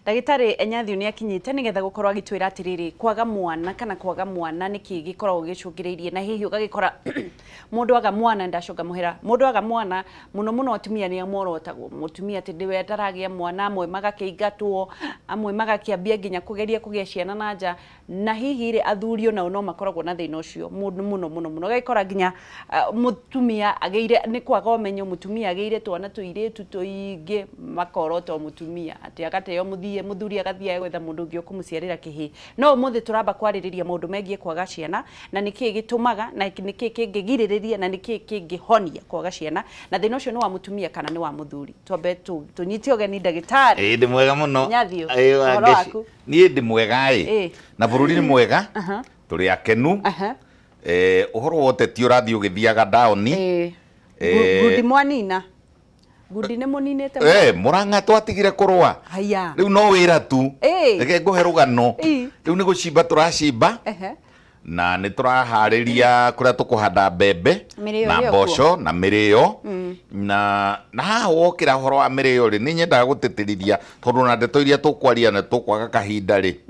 Ndagitari Enyathi ni akinyite nigetha gukorwo agitwira atiriri kwaga mwana kana kwaga mwana niki gikoragwo gicungiriirie na hihi ugagikora mundu aga mwana ndacunga muhera mundu aga mwana muno atumia ni amorotagwo mutumia ati ndiwe ataragia mwana amwe magakiingatwo amwe magakiambia nginya kugeria kugia ciana na nja na hihi ri athurio na no makoragwo na thina ucio muno gagikora nginya mutumia ageire ni kwaga umenyo mutumia ageire twana tuiritu tuingi makorotwo mutumia ati agateo muthuri agathia gwetha mundu ungi ukumuciarira kihi no umuthi turamba kwaririria maundu megie kwaga ciana na niki gitumaga na niki kingigiriria na niki kingihonia kwaga ciana na thina ucio ni wa mutumia kana ni wa muthuri twambe tunyite ogeni ndagitari ndi mwega muno ni ndi mwega na bururi ni mwega turi akenu uhoro wote ti urathi ugithiaga down gudi mwanina gudi ne muninete Muranga twatigire kurwa riu no wira tu reke nguhe rugano riu ni gucimba turacimba na ni turahariria kuria tukuhanda mbembe na mboco na mirio na haha wokira horo wa mirio ri ni nyendaga gutitiriria tondu na ndeto iria tukwaria na tukwaga kahinda ri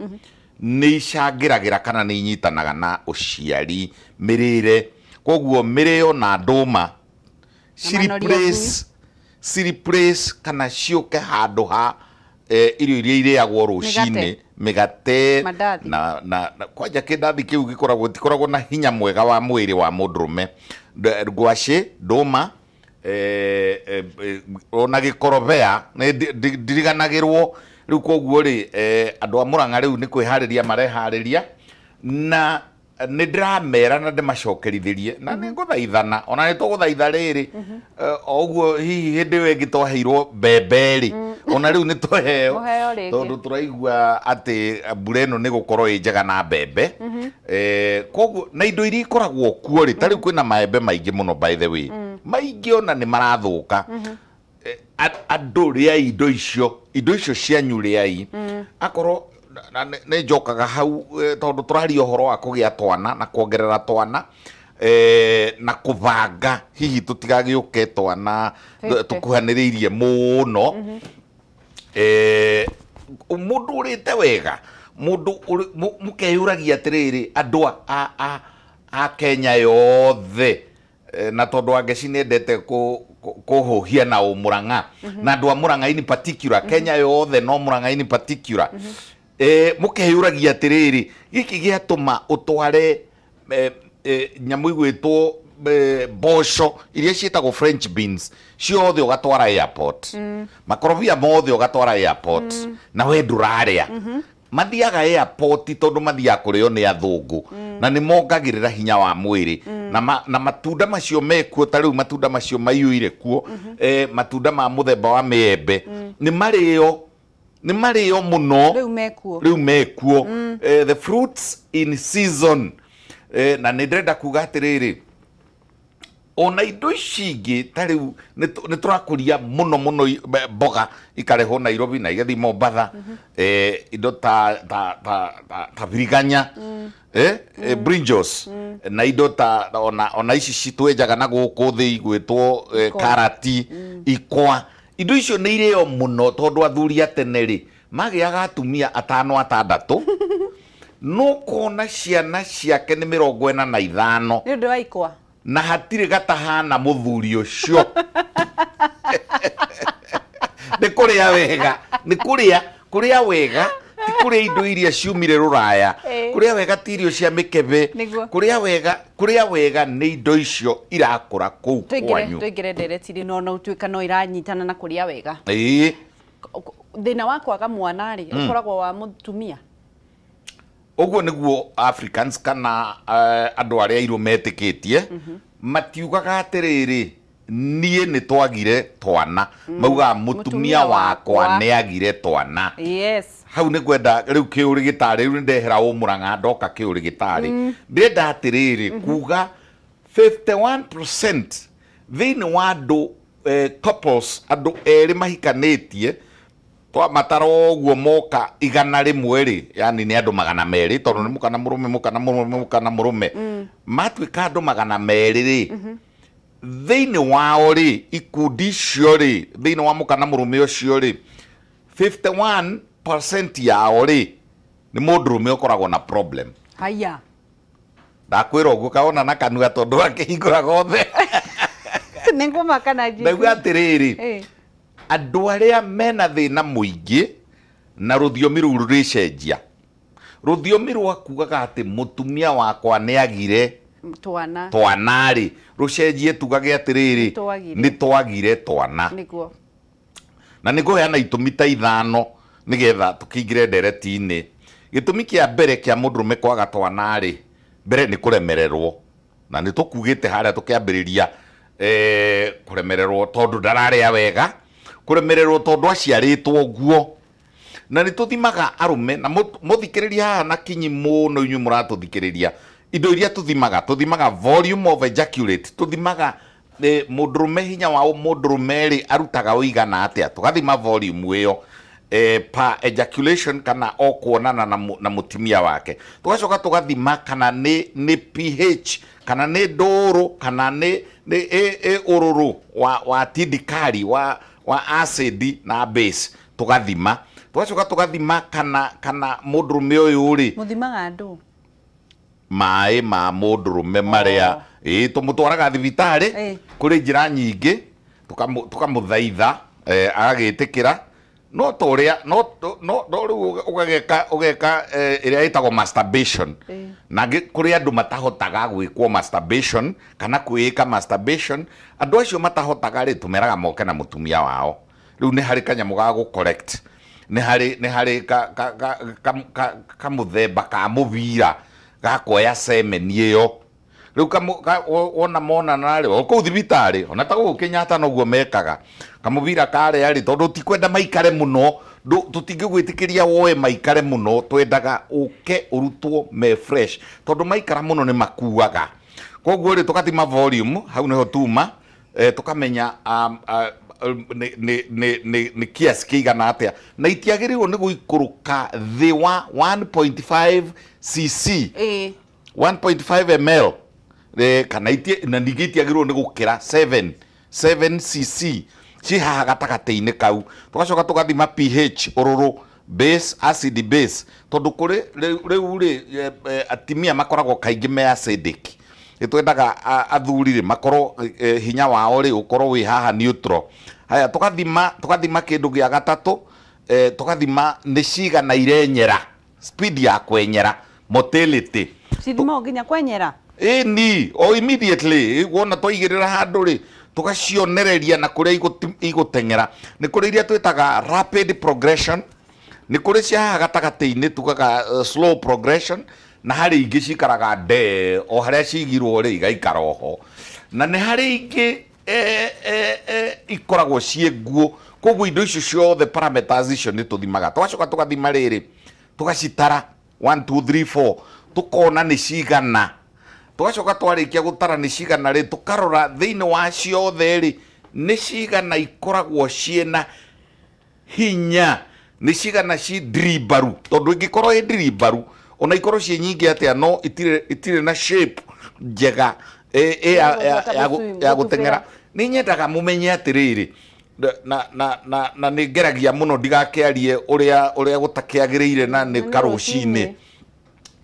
ni icangiragira kana ni inyitanaga na uciari mirire koguo mirio na nduma replace kana ciuke handu ha irio iria iriagwo rucini migate na kwanja kindathi kiu gikoragwo na hinya mwega wa mwiri wa mundurume ngwaci nduma ona gikorobea ndiriganagirwo riu koguo ri andu a Muranga riu ni kwihariria marehariria na ni ndramera na ndimacokerithirie na ni nguthaithana ona ni tuguthaitha riri oguo hihi hindi wengi twaheirwo mbemberi ona riu ni tuheo tondu turaigua ati mbura ino ni gukorwo njega na mbembe koguo na indo iria ikoragwo kuo ri tariu kwina maembe maingi muno by the way maingi ona ni marathuka andu ria indo icio cianyu riai akorwo ne njokaga hau tondu turaria uhoro wa kugia twana na kuongerera twana na kuvanga hihi tutigagiuke twana tukuhaniriirie muno mundu urite wega mundu mukeyuragia atiriri andu a Kenya yothe na tondu angeci nendete kuhuhia na Muranga na andu a Muranga in particular Kenya yothe no Muranga in particular mukeyuragia atiriri giki giatuma utware nyamu igwitwo mboco iria cietagwo French beans ciothe ugatwara airport makorobia mothe ugatwara airport na we nduraria mathiaga airport tondu mathia kurio ni athungu na ni mongagirira hinya wa mwiri na matunda macio mekuo ta riu matunda macio maiyuire kuo matunda ma muthemba wa miembe ni mario muno riu mekuo the fruits in season na ni ndenda kuga atiriri ona indo cingi ta riu ni turakuria muno mboga ikareho Nairobi na igathi Mombasa indo ta biriganya brinjals na indo ta ona ici citwenjaga na guku thi igwitwo karati ikwa indo icio ni irio muno tondu athuri ateneri magiaga atumia 5-6 no kona ciana ciake ni 45 ni ndu wa ikwa na hatire gatahana muthuri ucio ni kuria wega ti kuria indo iria ciumire ruraya kuria wega ti irio cia mikebe kuria wega ni indo icio irakura kuu kwanyu tuingire nderetiri no utwika no iranyitana na kuria wega thina wa kwaga mwana ri ukoragwo wa mutumia oguo niguo Africans kana andu aria iru metikitie matiugaga atiriri nie ni twagire twana mauga mutumia wakwa ni agire twana hau ni kwenda riu kiurigitari riu ndehera Muranga ndoka kiurigitari ndenda atiriri kuga 51% thini wa andu couples andu eri mahikanitie twa mataro guo moka 100 ri yani ni andu 200 tondu ni mukana murume matwika andu 200 ri thini wao ri ikundi cio ri thini wa mukana murume ucio ri 51 percent yao ri ni mundurume ukoragwo na problem. Haya. Ndakwira uguo kaona na kanua tondu akihingura gothe. Ninguma kana ji. Ndauga atiriri. Andu aria mena thina muingi na ruthiomi ru ruricenjia. Ruthiomi rwa kugaga ati mutumia wakwa ni agire twana ri rucenjie tugage atiriri ni twagire twana. Niguo. Na niguheana itumi ta ithano nigetha tukingire ndereti-ini. Gitumi kia mbere kia mundurume kwaga twana ri mbere ni kuremererwo, na ni tukugite haria tukiambiriria kuremererwo tondu ndararia wega, kuremererwo tondu aciaritwo guo, na ni tuthimaga arume na muthikiriria haha na kinyi muno inyu muratuthikiriria indo iria tuthimaga volume of ejaculate, tuthimaga mundurume hinya wa mundurume ri arutaga uigana atia, tugathima volume iyo pa ejaculation kana okuonana na mutumia wake, tugacoka tugathima kana ni pH kana ni nduru kana ni ururu wa tindikari wa acid na base, tugathima tugacoka tugathima kana mundurume uyu ri muthimaga andu mai ma mundurume maria tumutwaraga thibitari kuri njira nyingi tukamuthaitha agagitikira no toria no ugeka iria itagwo masturbation na kuri andu matahotaga gwikwo masturbation kana kwika masturbation, andu acio matahotaga ri tumeraga moke na mutumia wao. Riu ni hari kanyamu ga gu correct, ni hari ka muthemba ka muvira ga kuoya semeni iyo. Riu wona mona nari ku thibitari ona ta gukinyata noguo mekaga kamuvira kare ari tondu tikwenda maikare muno, tutingigwitikiria woe maikare muno, twendaga uke urutwo me fresh tondu maikara muno ni makuaga. Koguo ri tukathima volume hau niho tuma tukamenya ni kiasi kigana atia, na itiagirirwo ni guikuruka thi wa 1.5 cc 1.5 ml kana na ningi itiagirwo ni gukira 7 cc ci haha gatagati-ini kau. Tugacoka tugathima pH ururu base acid base tondu kuri riu ri atimia makoragwo kaingi me acidic, itwendaga athuri ri makorwo hinya wao ri ukorwo wi haha neutral. Haya tugathima kindu gia gatatu tugathima ni cigana irenyera, speed ya kwenyera, motility cithima nginya kwenyera ni o immediately wona twaigirira handu ri tugacionereria na kuria igutengera. Ni kuri iria twitaga rapid progression, ni kuri cia haha gatagati-ini tugaga slow progression, na hari ingi cikaraga de o haria cigirwo ri igaikara oho, na ni hari ingi ikoragwo cie nguo. Koguo indo icio ciothe parameters icio ni tuthimaga. Tugacoka tugathima riri tugacitara 1 2 3 4 tukona ni cigana. Tugacoka twarikia gutara ni cigana ri tukarora thiini wa ciothe ri ni cigana ikoragwo ciena hinya, ni cigana ci ndiribaru, tondu ingikorwo i ndiribaru ona ikorwo ci nyingi atia no itire na shape njega ya gutengera. Ni nyendaga mumenye atiriri na ni ngeragia muno ndigakiarie uria gutakiagirire na ni karucini.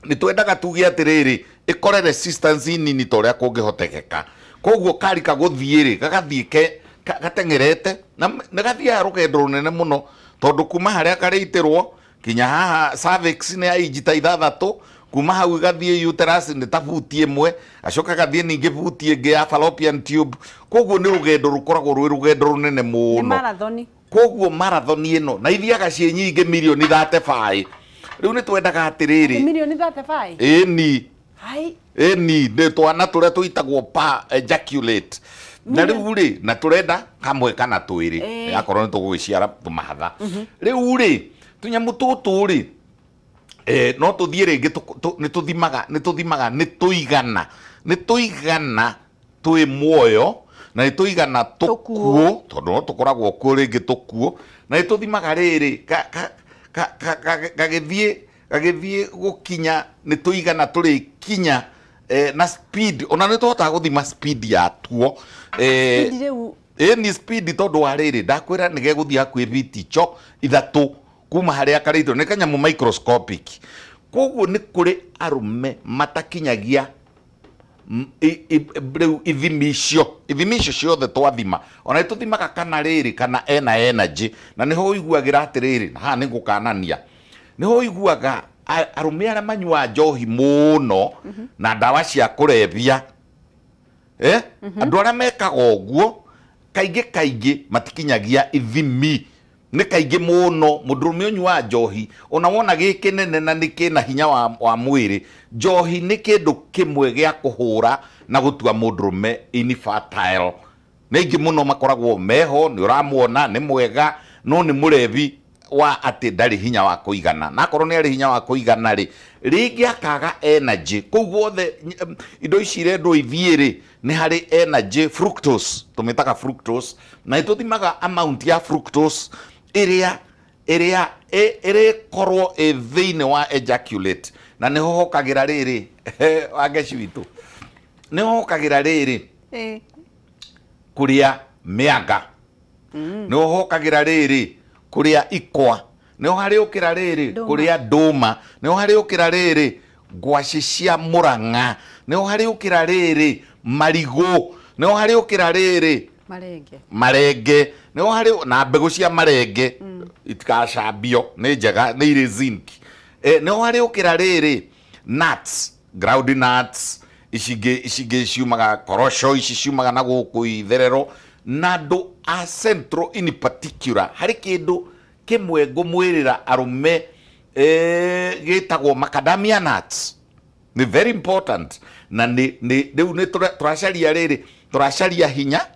Ni twendaga tuge atiriri ikore resistance nini toria kungihotekeka. Koguo kari kaguthie ri gagathie gatengerete na gathie rugendo runene muno tondu kuma haria kariitirwo kinya haha cervix ni ainjita ithathatu, kuma hau gathie uterus ni ta buti imwe, acoka gathie ningi buti ingi ya fallopian tube. Koguo ni rugendo rukoragwo rwi rugendo runene muno, ni marathon. Koguo marathon ino na ithiaga cie nyingi milioni 35. Riu ni twendaga atiriri milioni 35 ni hai ni twana turia tuitagwo pa ejaculate na riu ri na turenda kamwe kana twiri akorwo ni tugwiciara tumahatha. Riu ri tunyamu tutu ri no tuthie ringi ni tuthimaga ni tuigana twi muoyo na ni tuigana tukuo tondu no tukoragwo kuo ringi tukuo, na ni tuthimaga riri gagithie gukinya ni tuigana turi kinya na speed ona ni tuhotaga guthima speed ya tuo speed riu ni speed tondu wa riri ndakwira ni geguthia kwi viticho ithatu kuma haria karito ni kanyamu microscopic. Koguo ni kuri arume matakinyagia ithimi icio ciothe twathima ona tuthimaga kana riri kana ena energy na niho iguagira atiriri ha ni ngukanania niho iguaga arume aria manyua njohi muno na ndawa cia kurebia andu aria mekaga uguo kaingi matikinyagia ithimi ni kaingi muno mundurume unyua njohi ona wona gikinene na nikina hinya wa mwiri njohi ni kindu kimwe gia kuhura na gutua mundurume infertile ningi muno makoragwo meho ni uramuona ni mwega no ni murevi wa ati ndari hinya wa kuigana na korwo ni ari hinya wa kuigana ringi akaga energy koguo the indo ici rendo ithiiri ni hari energy fructose tumitaga fructose na ituthimaga amount ya fructose iria korwo thiine wa ejaculate na niho hokagira riri wangeci witu niho hokagira riri kuria mianga niho hokagira riri kuria ikwa niho hari ukira riri kuria nduma niho hari ukira riri ngwaci cia Murang'a niho hari ukira riri marigo niho hari ukira riri marenge niho hari na mbegu cia marenge itikacambio ni njega ni iri zinc niho hari ukira riri nuts ground nuts icige ciumaga korosho ici ciumaga na guku itherero na ndu a central in particular hari kindu kimwe ngumwirira arume gitagwo macadamia nuts ni very important na ni turacaria riri turacaria hinya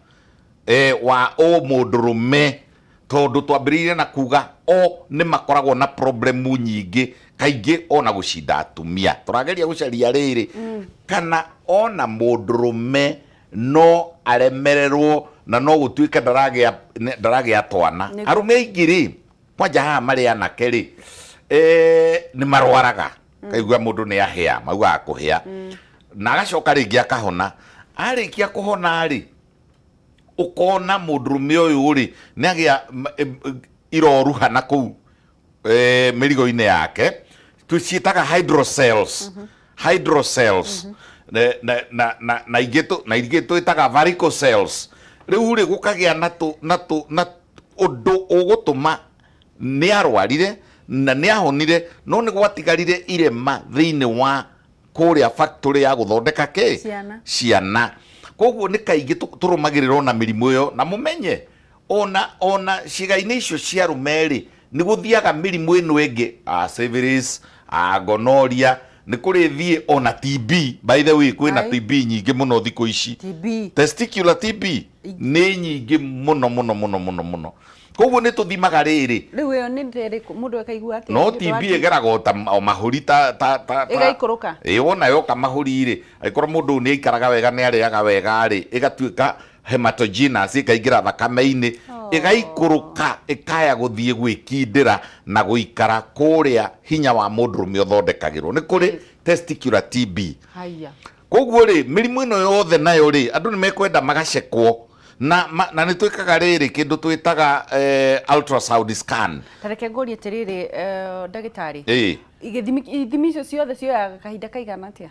wa o mundurume tondu twambiriire na kuga o ni makoragwo na problem nyingi kaingi ona gucinda atumia turageria gucaria riri kana ona mundurume no aremererwo na no gutuika ndaragia twana arume ingiri kwanja ha mari anake ri ni marwaraga kaigua mundu ni ahia mauga kuhia na agacoka ringi akahona arikia kuhona ri ukona mundurume uyu ri ni agia iroruha na ku mirigo-ine yake tuciitaga hydrocells na ingĩ twĩtaga varicocele rĩu rĩ gũkagĩa na ũndũ ũgũtũma nĩ arwarire na nĩ ahonire no nĩ gwatigarire irema thĩinĩ wa kũrĩa factory ya gũthondeka ciana koguo nĩ kaingĩ tũrũmagĩrĩrwo na mĩrimũ ĩyo na mũmenye ona ciĩga-inĩ icio cia arũme rĩ nĩ gũthiaga mĩrimũ ĩno ĩngĩ syphilis gonorrhea ni kuri thie ona TB by the way kwina TB nyingi muno thiko ici testicular TB ni nyingi muno koguo ni tuthimaga riri riu yo ni riri mundu akaigua ati no TB egeraga ta mahuri ta igaikuruka wona yoka mahuri ri aikorwo mundu ni aikaraga wega ni ariaga wega ri igatuika hematogenous ikaingira thakame-ini igaikuruka ikaya guthie gwikindira na guikara kuria hinya wa mundurume uthondekagirwo ni kuri testicular TB haya koguo ri mirimu ino yothe nayo ri andu ni mekwenda magacekwo na ni twikaga riri kindu twitaga ultrasound scan tareke ngori atiriri ndagitari ithimi icio ciothe cioyaga kahinda kaigana atia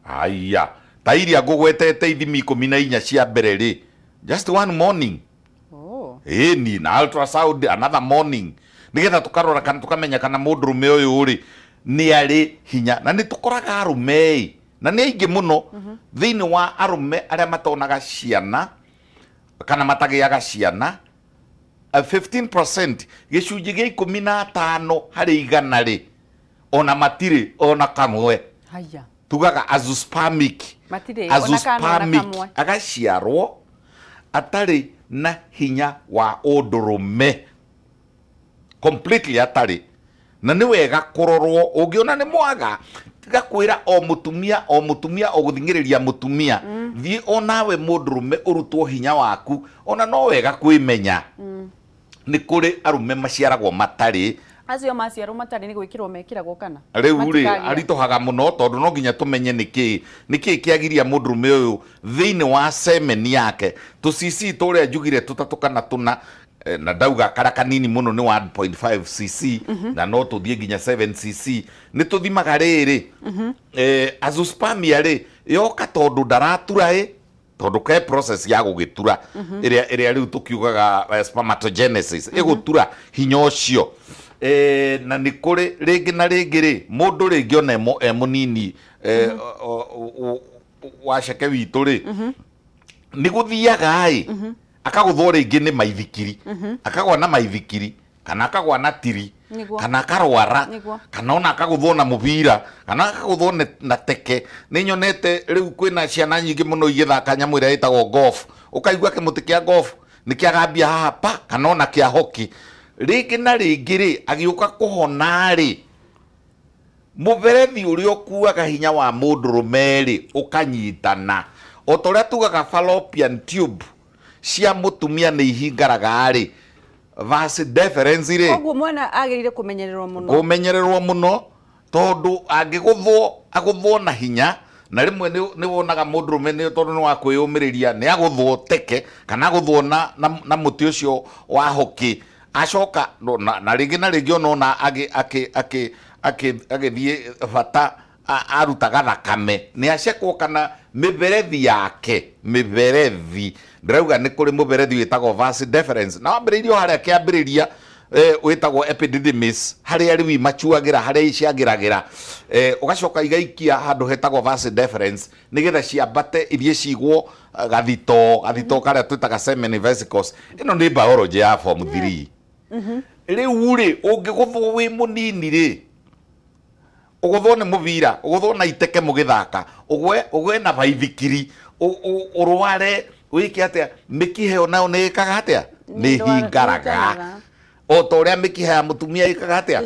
haya ta iria ngugwetete ithimi 14 cia mbere ri just one morning ni na ultrasound another morning nigetha tukarora kana tukamenya kana mundurume uyu ri ni ari hinya na ni tukoraga arume na ni aingi muno thiini wa arume aria matonaga ciana kana matagiaga ciana 15% gicunji gia 15 hari igana ri ona matiri ona kamwe haya tugaga azoospermic agaciarwo atari na hinya wa undurume completely atari na ni wega kurorwo ungiona ni mwaga gakwira o mutumia o guthingiriria mutumia thie onawe mundurume urutwo hinya waku ona no wega kwimenya ni kuri arume maciaragwo matari acio maciarwo matari ni gwikirwo mekiragwo kana riu ri aritohaga muno tondu no nginya tumenye niki kiagiria mundurume uyu thiini wa semen yake tucici turia njugire tutatu kana tuna na ndauga kara kanini muno ni 1.5 cc na no tuthie nginya 7 cc ni tuthimaga riri azoospermia ri yoka tondu ndaratura tondu ke process ya gugitura iria riu tukiugaga spermatogenesis igutura hinya ucio na ni kuri ringi na ringi ri mundu ringi ona munini waceke witu ri ni guthiaga akaguthwo ringi ni maithikiri akagwa na maithikiri kana akagwa na tiri kana akarwara kana ona akaguthwo na mubira kana akaguthwo na teke ni nyonete riu kwina ciana nyingi muno igithaka nyamu iria itagwo golf ukaigua kimuti kia golf ni kiagambia haha pa kana ona kia hockey ringi na ringi ri agiuka kuhona ri muberethi uria ukuaga hinya wa mundurume ri ukanyitana otoria tugaga fallopian tube cia mutumia ni ihingaraga ri vas deference ri koguo mwana agirire kumenyererwo muno tondu aguthwo na hinya na rimwe ni wonaga mundurume ni tondu ni wa kwiyumiriria ni aguthwo teke kana aguthwo na muti ucio wa hoki acoka na ringi na ringi ona agithie bata arutaga thakame ni acekwo kana miberethi yake ndirauga ni kuri muberethi witagwo vas deferens na wambiririo haria kiambiriria witagwo epididymis haria riu machuagira haria iciagiragira ugacoka igaikia handu hetagwo vas deferens nigetha ciambate irie cigwo gathito karia twitaga semen vesicles ino ni biology ya form 3 riu ri ungiguthwo wi munini ri uguthwo ni mubira uguthwo na iteke mugithaka ugwe na baithikiri urware wiki atia mikihe ona ni ikaga atia ni hingaraga otoria mikihe ya mutumia ikaga atia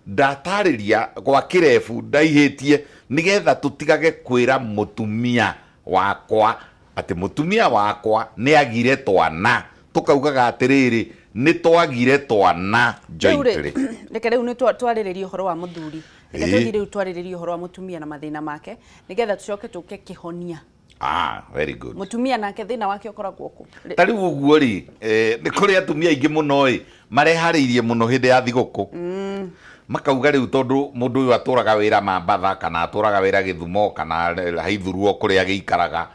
ndatariria gwa kirefu ndaihitie nigetha tutigage kwira mutumia wakwa ati mutumia wakwa ni agire twana tukaugaga atiriri ni twagire twana jointly reke riu ni twariririe uhoro wa muthuri reke tuthire riu twariririe uhoro wa mutumia na mathina make nigetha tucoke tuke kihonia very good mutumia nake thina wake ukoragwo ku tari uguo ri ni kuri atumia ingi muno marehariirie muno hindi ya thiguku makauga riu tondu mundu uyu aturaga wira mambatha kana aturaga wira Githumo kana haithuruo kuri agiikaraga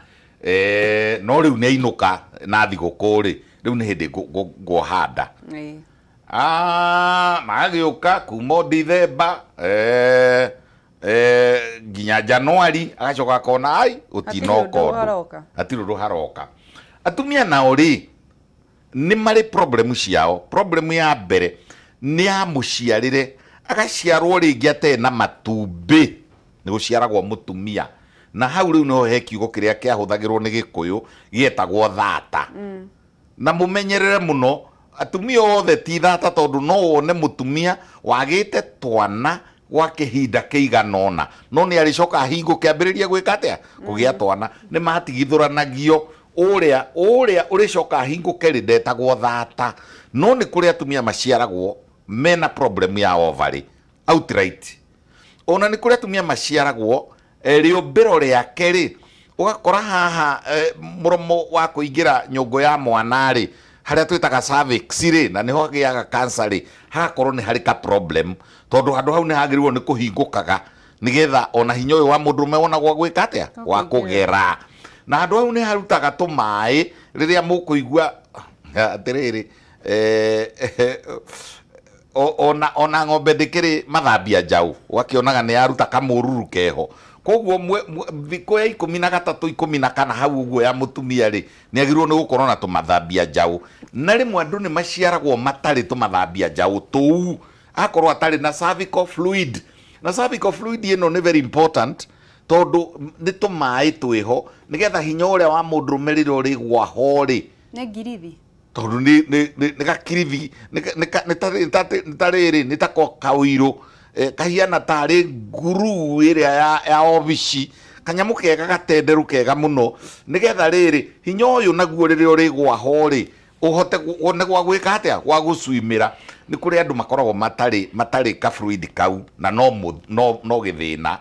no riu ni ainuka na thiguku ri riu ni hindi ngohanda magiuka kuma Dithemba nginya Januari agacoka kona ai utinokondu atiruru haroka atumia nao ri ni mari problem ciao problem ya mbere ni ya muciarire agaciarwo ringi ate na matumbi ni guciaragwo mutumia na hau riu no he kiugo kiria kiahuthagirwo ni Gikuyu gietagwo thata na mumenyerere muno atumia othe ti thata tondu no wone mutumia wagite twana gwa kihinda keiganona no ni aricoka hingo kiambiriria gwika atia kugia twana ni matigithuranagio uria uricoka hingo keri ndetagwo thata no ni kuri atumia maciaragwo mena problem ya ovary outright ona ni kuri atumia maciaragwo riumbiro riake ri ugakora haha muromo wa kuingira nyongo ya mwana ri haria twitaga cervix ri na niho hagiaga cancer ri hagakorwo ni harika problem tondu handu hau ni hagirwo ni kuhingukaga nigetha ona hinya uyu wa mundurume wonagwo gwika atia wa kugera na handu hau ni harutaga tumai riria mukuigua atiriri ona ng'ombe ndikiri mathambia njau wakionaga ni yaruta kamururu keho koguo thiko ya 13 14 hau uguo ya mutumia ri ni agirwo ni gukorwo na tumathambia njau na rimwe andu ni maciaragwo matari tumathambia njau tuu akorwo atari na cervical fluid na cervical fluid ino ni very important tondu ni tumai twiho nigetha hinya uria wa mundurume riro ri gwa hori ne ngirithi tondu ni gakirithi ni tariri ni tako kawiru kahiana tari nguru iria ya obici kanyamu kega gatenderu kega muno nigetha riri hinya uyu naguo riria uri gwa hori uhote ne gwa gwika atia gwa gucwimira ni kuri andu makoragwo matari ka fluid kau na no githina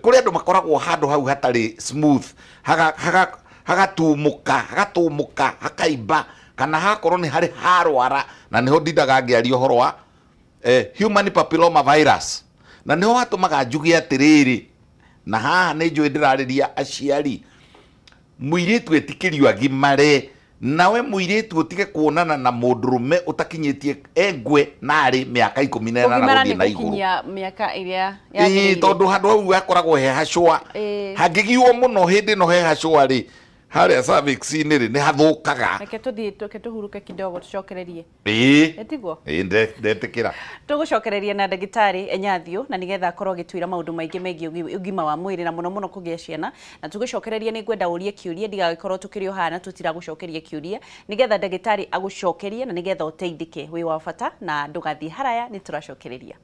kuri andu makoragwo handu hau hatari smooth hagatumuka hakaimba kana hakorwo ni hari harwara na niho ndindaga ngiaria uhoro wa human papilloma virus na niho hatumaga njuge atiriri na haha ni njui ndirariria aciari muiritu etikirio agimare nawe muiritu utige kuonana na mundurume utakinyitie engwe nari miaka 14 na guthii na iguru miaka iria tondu handu hau hakoragwo he hacua hangigiwo muno hindi no he hacua ri haria cervix-ini ri ni hathukaga reke tuhuruke kidogo tucokererie etiguo ndetikira tugucokererie na ndagitari Enyathio na nigetha akorwo agitwira maundu maingi megie ugima wa mwiri na muno kugia ciana na tugucokererie ni ngwenda urie kiuria ndigagikorwo tukirio hana tutiragucokerie kiuria nigetha ndagitari agucokerie na nigetha uteithike wi wa bata na ndugathie haraya ni turacokereria